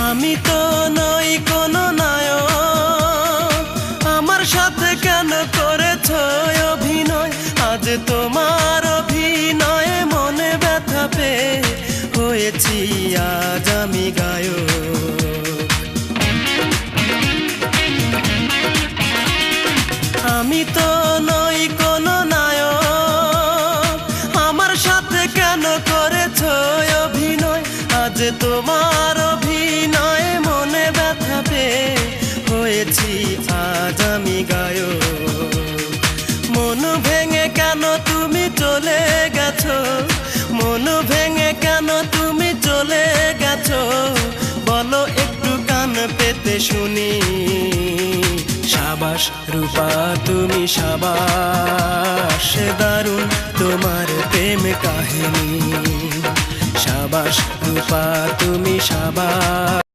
আমি তো নই কোনো নায়ক, আমার সাথে কেন করেছ অভিনয়? আজ তোমার অভিনয়ে মনে ব্যথা পেয়ে হয়েছি আজ আমি গায়ক। আমি তো নই কোনো নায়ক, আমার সাথে কেন করেছ অভিনয়? আজ তোমার অভিনয়ে মনে ব্যথা পেয়ে হয়েছি আজ আমি গায়ক। মন ভেঙে কেন তুমি চলে গেছো? মন ভেঙে কেন তুমি চলে গেছো? বলো একটু কান পেতে শুনি। সাবাস রূপা তুমি সাবাস, দারুণ তোমার প্রেম কাহিনী। সাবাস রূপা তুমি সাবাস।